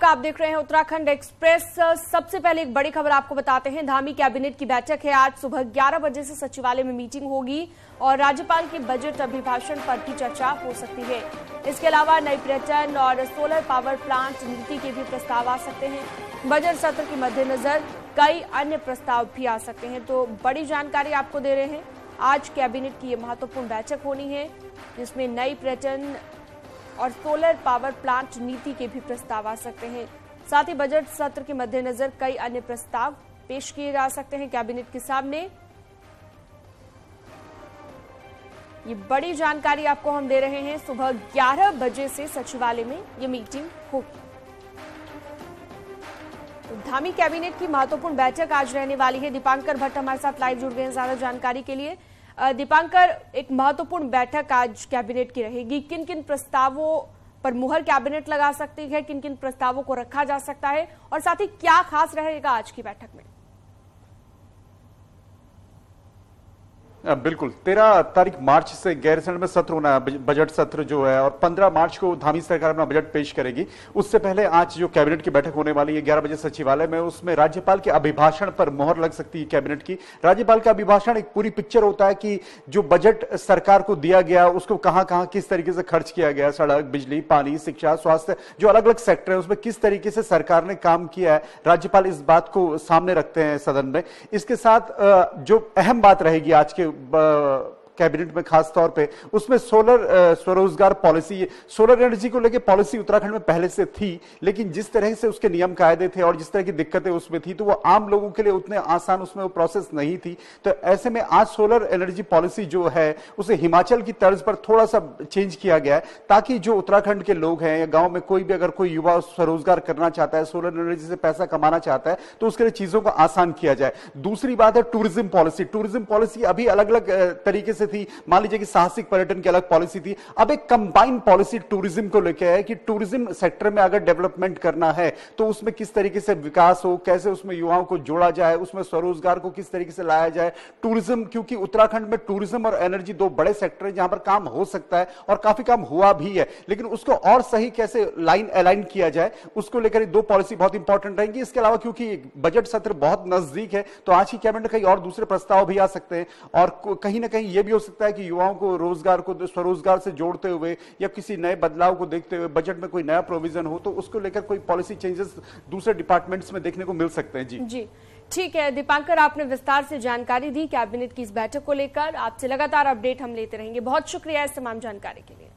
आप देख रहे हैं उत्तराखंड एक्सप्रेस। सबसे पहले एक बड़ी खबर आपको बताते हैं। धामी कैबिनेट की बैठक है। आज सुबह 11 बजे से सचिवालय में मीटिंग होगी और राज्यपाल के बजट अभिभाषण पर भी चर्चा हो सकती है। इसके अलावा नई पर्यटन और सोलर पावर प्लांट नीति के भी प्रस्ताव आ सकते हैं। बजट सत्र के मद्देनजर कई अन्य प्रस्ताव भी आ सकते हैं। तो बड़ी जानकारी आपको दे रहे हैं। आज कैबिनेट की ये महत्वपूर्ण बैठक होनी है जिसमें नई पर्यटन और सोलर पावर प्लांट नीति के भी प्रस्ताव आ सकते हैं। साथ ही बजट सत्र के मद्देनजर कई अन्य प्रस्ताव पेश किए जा सकते हैं कैबिनेट के सामने। ये बड़ी जानकारी आपको हम दे रहे हैं। सुबह 11 बजे से सचिवालय में ये मीटिंग होगी। तो धामी कैबिनेट की महत्वपूर्ण बैठक आज रहने वाली है। दीपांकर भट्ट हमारे साथ लाइव जुड़ गए हैं ज्यादा जानकारी के लिए। दीपांकर, एक महत्वपूर्ण बैठक आज कैबिनेट की रहेगी। किन किन प्रस्तावों पर मुहर कैबिनेट लगा सकती है, किन किन प्रस्तावों को रखा जा सकता है और साथ ही क्या खास रहेगा आज की बैठक में? बिल्कुल 13 तारीख मार्च से गैरसैंण में सत्र होना है, बजट सत्र जो है, और 15 मार्च को धामी सरकार अपना बजट पेश करेगी। उससे पहले आज जो कैबिनेट की बैठक होने वाली है 11 बजे सचिवालय में, उसमें राज्यपाल के अभिभाषण पर मोहर लग सकती है कैबिनेट की। राज्यपाल का अभिभाषण एक पूरी पिक्चर होता है कि जो बजट सरकार को दिया गया उसको कहां कहां किस तरीके से खर्च किया गया, सड़क, बिजली, पानी, शिक्षा, स्वास्थ्य, जो अलग अलग सेक्टर है उसमें किस तरीके से सरकार ने काम किया है। राज्यपाल इस बात को सामने रखते हैं सदन में। इसके साथ जो अहम बात रहेगी आज के कैबिनेट में खास तौर पे, उसमें सोलर स्वरोजगार पॉलिसी, सोलर एनर्जी को लेकर पॉलिसी उत्तराखंड में पहले से थी, लेकिन जिस तरह से उसके नियम कायदे थे और जिस तरह की दिक्कतें उसमें थी तो वो आम लोगों के लिए उतने आसान उसमें वो प्रोसेस नहीं थी। तो ऐसे में आज सोलर एनर्जी पॉलिसी जो है उसे हिमाचल की तर्ज पर थोड़ा सा चेंज किया गया है, ताकि जो उत्तराखंड के लोग हैं या गांव में कोई भी अगर कोई युवा स्वरोजगार करना चाहता है, सोलर एनर्जी से पैसा कमाना चाहता है, तो उसके लिए चीजों को आसान किया जाए। दूसरी बात है टूरिज्म पॉलिसी। टूरिज्म पॉलिसी अभी अलग अलग तरीके से थी। मान लीजिए कि साहसिक पर्यटन की अलग पॉलिसी थी, अब एक कंबाइंड पॉलिसी टूरिज्म को लेकर है कि टूरिज्म सेक्टर में अगर डेवलपमेंट करना है तो उसमें किस तरीके से विकास हो, कैसे उसमें युवाओं को जोड़ा जाए, उसमें स्वरोजगार को किस तरीके से लाया जाए। टूरिज्म, क्योंकि उत्तराखंड में टूरिज्म और एनर्जी दो बड़े सेक्टर है जहां पर काम हो सकता है और काफी काम हुआ भी है, लेकिन उसको और सही कैसे लाइन अलाइन किया जाए, उसको लेकर दो पॉलिसी बहुत इंपॉर्टेंट रहेंगी। इसके अलावा क्योंकि बजट सत्र बहुत नजदीक है तो आज की कैबिनेट में कई और दूसरे प्रस्ताव भी आ सकते हैं और कहीं ना कहीं यह भी हो सकता है कि युवाओं को रोजगार को स्वरोजगार से जोड़ते हुए या किसी नए बदलाव को देखते हुए बजट में कोई नया प्रोविजन हो तो उसको लेकर कोई पॉलिसी चेंजेस दूसरे डिपार्टमेंट्स में देखने को मिल सकते हैं। जी ठीक है दीपांकर, आपने विस्तार से जानकारी दी कैबिनेट की इस बैठक को लेकर। आपसे लगातार अपडेट हम लेते रहेंगे। बहुत शुक्रिया इस तमाम जानकारी के लिए।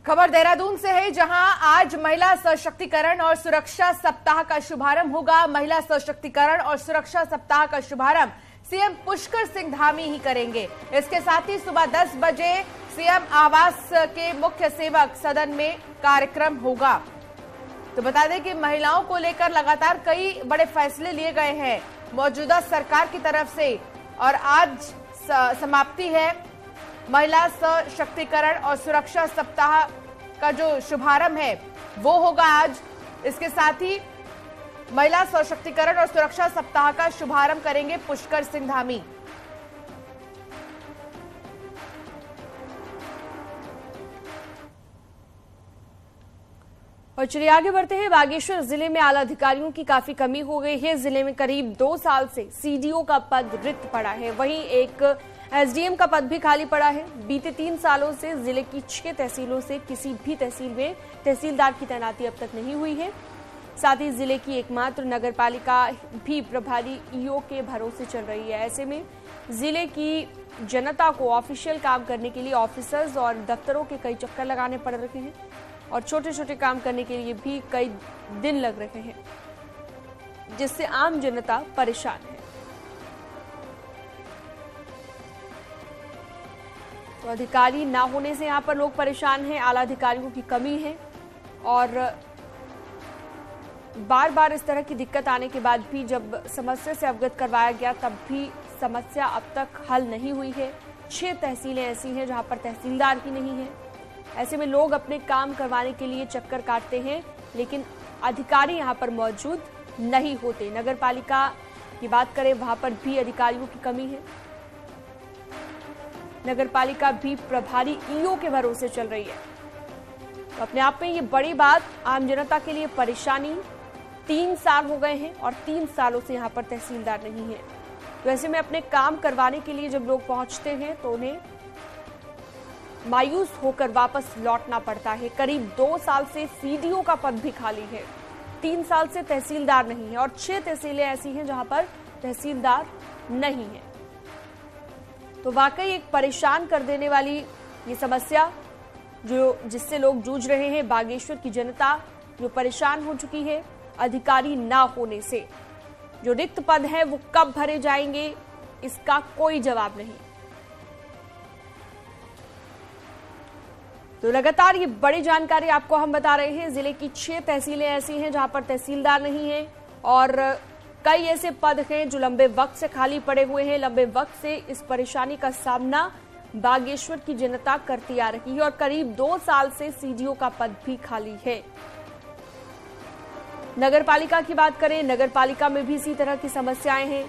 खबर देहरादून से है, जहां आज महिला सशक्तिकरण और सुरक्षा सप्ताह का शुभारंभ होगा। महिला सशक्तिकरण और सुरक्षा सप्ताह का शुभारंभ सीएम पुष्कर सिंह धामी ही करेंगे। इसके साथ ही सुबह 10 बजे सीएम आवास के मुख्य सेवक सदन में कार्यक्रम होगा। तो बता दें कि महिलाओं को लेकर लगातार कई बड़े फैसले लिए गए हैं मौजूदा सरकार की तरफ से और आज समाप्ति है महिला सशक्तिकरण और सुरक्षा सप्ताह का जो शुभारंभ है वो होगा आज। इसके साथ ही महिला सशक्तिकरण और सुरक्षा सप्ताह का शुभारंभ करेंगे पुष्कर सिंह धामी। और चलिए आगे बढ़ते हैं। बागेश्वर जिले में आला अधिकारियों की काफी कमी हो गई है। जिले में करीब 2 साल से सीडीओ का पद रिक्त पड़ा है, वहीं एक एसडीएम का पद भी खाली पड़ा है। बीते 3 सालों से जिले की 6 तहसीलों से किसी भी तहसील में तहसीलदार की तैनाती अब तक नहीं हुई है। साथ ही जिले की एकमात्र नगर पालिका भी प्रभारी ईओ के भरोसे चल रही है। ऐसे में जिले की जनता को ऑफिशियल काम करने के लिए ऑफिसर्स और दफ्तरों के कई चक्कर लगाने पड़ रहे हैं और छोटे छोटे काम करने के लिए भी कई दिन लग रहे हैं, जिससे आम जनता परेशान है। तो अधिकारी ना होने से यहाँ पर लोग परेशान हैं। आला अधिकारियों की कमी है और बार बार इस तरह की दिक्कत आने के बाद भी जब समस्या से अवगत करवाया गया तब भी समस्या अब तक हल नहीं हुई है। 6 तहसीलें ऐसी हैं जहां पर तहसीलदार ही नहीं है। ऐसे में लोग अपने काम करवाने के लिए चक्कर काटते हैं, लेकिन अधिकारी यहां पर मौजूद नहीं होते। नगर पालिका की बात करें, वहां पर भी अधिकारियों की कमी है। नगर पालिका भी प्रभारी ईओ के भरोसे चल रही है। तो अपने आप में ये बड़ी बात, आम जनता के लिए परेशानी। 3 साल हो गए हैं और 3 सालों से यहाँ पर तहसीलदार नहीं है। तो ऐसे में अपने काम करवाने के लिए जब लोग पहुंचते हैं तो उन्हें मायूस होकर वापस लौटना पड़ता है। करीब 2 साल से सीडीओ का पद भी खाली है, 3 साल से तहसीलदार नहीं है और 6 तहसीलें ऐसी हैं जहां पर तहसीलदार नहीं है। तो वाकई एक परेशान कर देने वाली ये समस्या जिससे लोग जूझ रहे हैं। बागेश्वर की जनता जो परेशान हो चुकी है अधिकारी ना होने से। जो रिक्त पद है वो कब भरे जाएंगे, इसका कोई जवाब नहीं। तो लगातार ये बड़ी जानकारी आपको हम बता रहे हैं। जिले की 6 तहसीलें ऐसी हैं जहां पर तहसीलदार नहीं है और कई ऐसे पद हैं जो लंबे वक्त से खाली पड़े हुए हैं। लंबे वक्त से इस परेशानी का सामना बागेश्वर की जनता करती आ रही है और करीब 2 साल से सीडीओ का पद भी खाली है। नगरपालिका की बात करें, नगरपालिका में भी इसी तरह की समस्याएं हैं।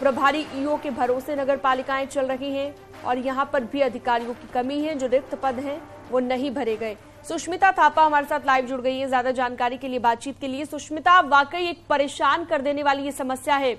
प्रभारी ईओ के भरोसे नगरपालिकाएं चल रही हैं और यहां पर भी अधिकारियों की कमी है। जो रिक्त पद हैं वो नहीं भरे गए। सुष्मिता थापा हमारे साथ लाइव जुड़ गई है ज्यादा जानकारी के लिए, बातचीत के लिए। सुष्मिता, वाकई एक परेशान कर देने वाली ये समस्या है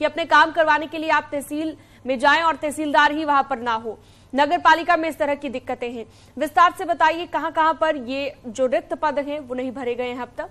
कि अपने काम करवाने के लिए आप तहसील में जाएं और तहसीलदार ही वहां पर ना हो। नगरपालिका में इस तरह की दिक्कतें हैं, विस्तार से बताइए कहां पर ये जो रिक्त पद हैं वो नहीं भरे गए हैं अब तक?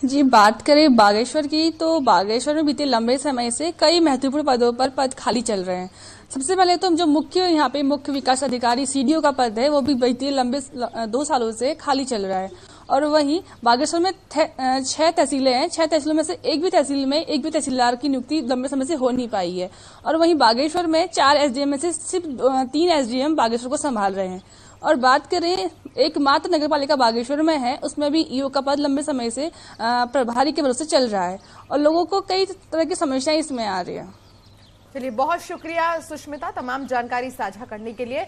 जी, बात करें बागेश्वर की तो बागेश्वर में बीते लंबे समय से कई महत्वपूर्ण पदों पर पद खाली चल रहे हैं। सबसे पहले तो जो यहाँ पे मुख्य विकास अधिकारी सीडीओ का पद है वो भी बीते लंबे 2 सालों से खाली चल रहा है। और वहीं बागेश्वर में 6 तहसीलें हैं। 6 तहसीलों में से एक भी तहसील में एक भी तहसीलदार की नियुक्ति लंबे समय से हो नहीं पाई है। और वहीं बागेश्वर में 4 एसडीएम में से सिर्फ 3 एसडीएम बागेश्वर को संभाल रहे हैं। और बात करें एकमात्र नगरपालिका बागेश्वर में है, उसमें भी ईओ का पद लंबे समय से प्रभारी के भरोसे चल रहा है और लोगों को कई तरह की समस्याएं इसमें आ रही है। चलिए, बहुत शुक्रिया सुष्मिता तमाम जानकारी साझा करने के लिए।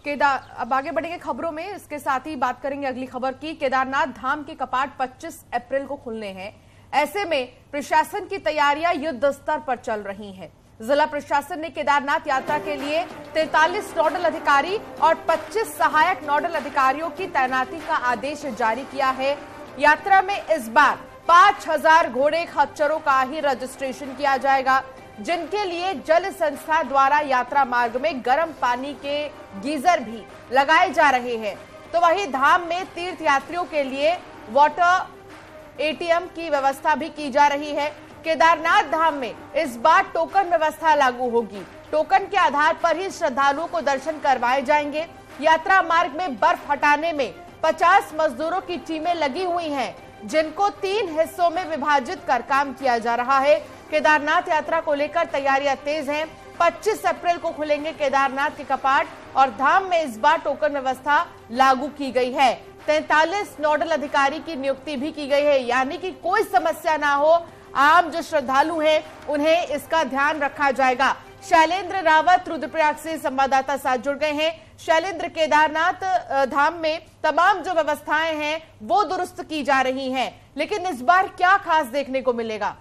अब आगे बढ़ेंगे खबरों में। इसके साथ ही बात करेंगे अगली खबर की। केदारनाथ धाम के कपाट 25 अप्रैल को खुलने हैं। ऐसे में प्रशासन की तैयारियां युद्ध स्तर पर चल रही हैं। जिला प्रशासन ने केदारनाथ यात्रा के लिए 43 नोडल अधिकारी और 25 सहायक नोडल अधिकारियों की तैनाती का आदेश जारी किया है। यात्रा में इस बार 5000 घोड़े खच्चरों का ही रजिस्ट्रेशन किया जाएगा, जिनके लिए जल संस्था द्वारा यात्रा मार्ग में गर्म पानी के गीजर भी लगाए जा रहे हैं। तो वहीं धाम में तीर्थ यात्रियों के लिए वाटर एटीएम की व्यवस्था भी की जा रही है। केदारनाथ धाम में इस बार टोकन व्यवस्था लागू होगी। टोकन के आधार पर ही श्रद्धालुओं को दर्शन करवाए जाएंगे। यात्रा मार्ग में बर्फ हटाने में 50 मजदूरों की टीमें लगी हुई हैं, जिनको 3 हिस्सों में विभाजित कर काम किया जा रहा है। केदारनाथ यात्रा को लेकर तैयारियां तेज हैं। 25 अप्रैल को खुलेंगे केदारनाथ के कपाट और धाम में इस बार टोकन व्यवस्था लागू की गई है। 43 नोडल अधिकारी की नियुक्ति भी की गई है, यानी कि कोई समस्या ना हो, आम जो श्रद्धालु हैं उन्हें इसका ध्यान रखा जाएगा। शैलेंद्र रावत रुद्रप्रयाग से संवाददाता साथ जुड़ गए हैं। शैलेंद्र, केदारनाथ धाम में तमाम जो व्यवस्थाएं हैं वो दुरुस्त की जा रही हैं, लेकिन इस बार क्या खास देखने को मिलेगा?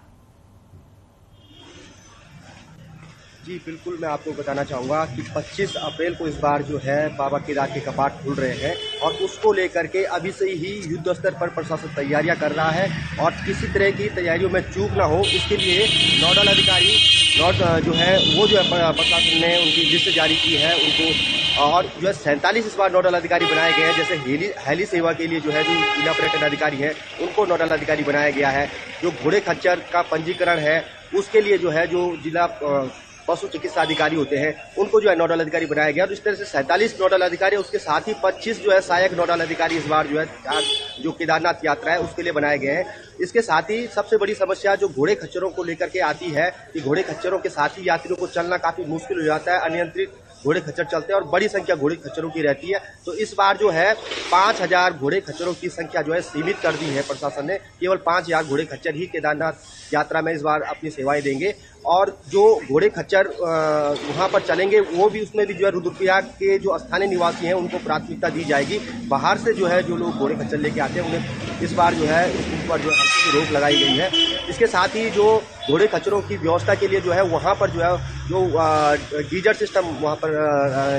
जी बिल्कुल, मैं आपको बताना चाहूँगा कि 25 अप्रैल को इस बार जो है बाबा केदार के कपाट खुल रहे हैं और उसको लेकर के अभी से ही युद्ध स्तर पर प्रशासन तैयारियां कर रहा है और किसी तरह की तैयारियों में चूक ना हो, इसके लिए नोडल अधिकारी जो है वो जो है प्रशासन ने उनकी लिस्ट जारी की है उनको, और जो है 47 इस बार नोडल अधिकारी बनाए गए हैं। जैसे हेली सेवा के लिए जो है जो जिला पर्यटन अधिकारी है उनको नोडल अधिकारी बनाया गया है। जो घोड़े खच्चर का पंजीकरण है उसके लिए जो है जो जिला पशु चिकित्सा अधिकारी होते हैं उनको जो है नोडल अधिकारी बनाया गया। और इस तरह से 47 नोडल अधिकारी, उसके साथ ही 25 जो है सहायक नोडल अधिकारी इस बार जो है जो केदारनाथ यात्रा है उसके लिए बनाए गए हैं। इसके साथ ही सबसे बड़ी समस्या जो घोड़े खच्चरों को लेकर के आती है कि घोड़े खच्चरों के साथ ही यात्रियों को चलना काफी मुश्किल हो जाता है। अनियंत्रित घोड़े खच्चर चलते हैं और बड़ी संख्या घोड़े खच्चरों की रहती है। तो इस बार जो है 5000 घोड़े खच्चरों की संख्या जो है सीमित कर दी है प्रशासन ने। केवल 5000 घोड़े खच्चर ही केदारनाथ यात्रा में इस बार अपनी सेवाएं देंगे और जो घोड़े खच्चर वहां पर चलेंगे वो भी उसमें भी जो है रुद्रप्रयाग के जो स्थानीय निवासी हैं उनको प्राथमिकता दी जाएगी। बाहर से जो है जो लोग घोड़े खच्चर लेके आते हैं उन्हें इस बार जो है उन पर जो है रोक लगाई गई है। इसके साथ ही जो घोड़े खच्चरों की व्यवस्था के लिए जो है वहाँ पर जो है जो गीजर सिस्टम वहाँ पर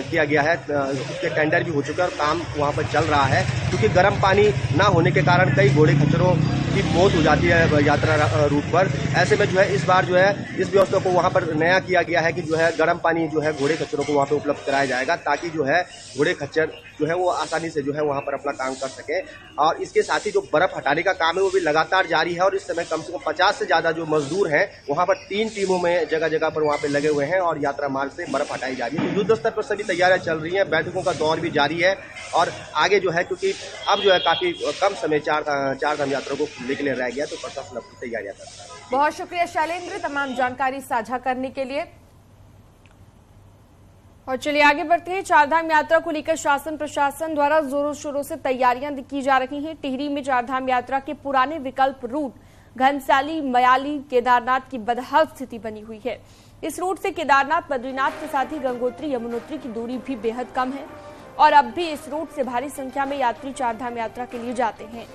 किया गया है, उसके टेंडर भी हो चुके हैं और काम वहाँ पर चल रहा है। क्योंकि गर्म पानी ना होने के कारण कई घोड़े खच्चरों की मौत हो जाती है यात्रा रूट पर। ऐसे में जो है इस बार जो है इस व्यवस्था को वहाँ पर नया किया गया है कि जो है गर्म पानी जो है घोड़े खच्चरों को वहाँ पर उपलब्ध कराया जाएगा, ताकि जो है घोड़े खच्चर जो है वो आसानी से जो है वहाँ पर अपना काम कर सके। और इसके साथ ही जो बर्फ हटाने का काम है वो भी लगातार जारी है और इस समय कम से कम 50 से ज़्यादा जो मजदूर हैं वहाँ पर 3 टीमों में जगह जगह पर वहाँ पे लगे हुए हैं और यात्रा मार्ग से बर्फ हटाई जा रही है। तो युद्ध स्तर पर सभी तैयारियां चल रही हैं, बैठकों का दौर भी जारी है और आगे जो है क्योंकि अब जो है काफी कम समय चार धाम यात्रा को खुलने के लिए रह गया, तो प्रशासन अपनी तैयारियां कर रहा है। बहुत शुक्रिया शैलेंद्र तमाम जानकारी साझा करने के लिए। और चलिए आगे बढ़ते हैं। चारधाम यात्रा को लेकर शासन प्रशासन द्वारा जोरों शोरों से तैयारियां की जा रही हैं। टिहरी में चारधाम यात्रा के पुराने विकल्प रूट घनसाली, मयाली, केदारनाथ की बदहाल स्थिति बनी हुई है। इस रूट से केदारनाथ, बद्रीनाथ के साथ ही गंगोत्री, यमुनोत्री की दूरी भी बेहद कम है और अब भी इस रूट से भारी संख्या में यात्री चारधाम यात्रा के लिए जाते हैं।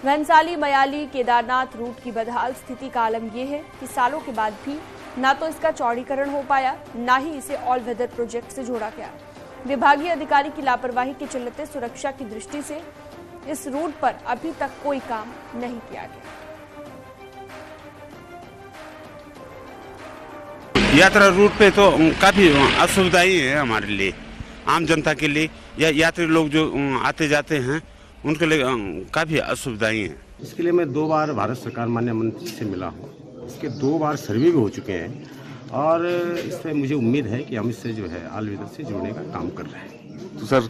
घनसाली, मयाली, केदारनाथ रूट की बदहाल स्थिति का आलम यह है कि सालों के बाद भी ना तो इसका चौड़ीकरण हो पाया, ना ही इसे ऑल वेदर प्रोजेक्ट से जोड़ा गया। विभागीय अधिकारी की लापरवाही के चलते सुरक्षा की दृष्टि से इस रूट पर अभी तक कोई काम नहीं किया गया। यात्रा रूट पे तो काफी असुविधाएं है हमारे लिए, आम जनता के लिए या यात्री लोग जो आते जाते हैं उनके लिए काफी असुविधाएं हैं। इसके लिए मैं 2 बार भारत सरकार माननीय मंत्री से मिला हूँ। इसके 2 बार सर्वे भी हो चुके हैं और इससे मुझे उम्मीद है कि हम इससे जो है ऑल वेदर से जोड़ने का काम कर रहे हैं। तो सर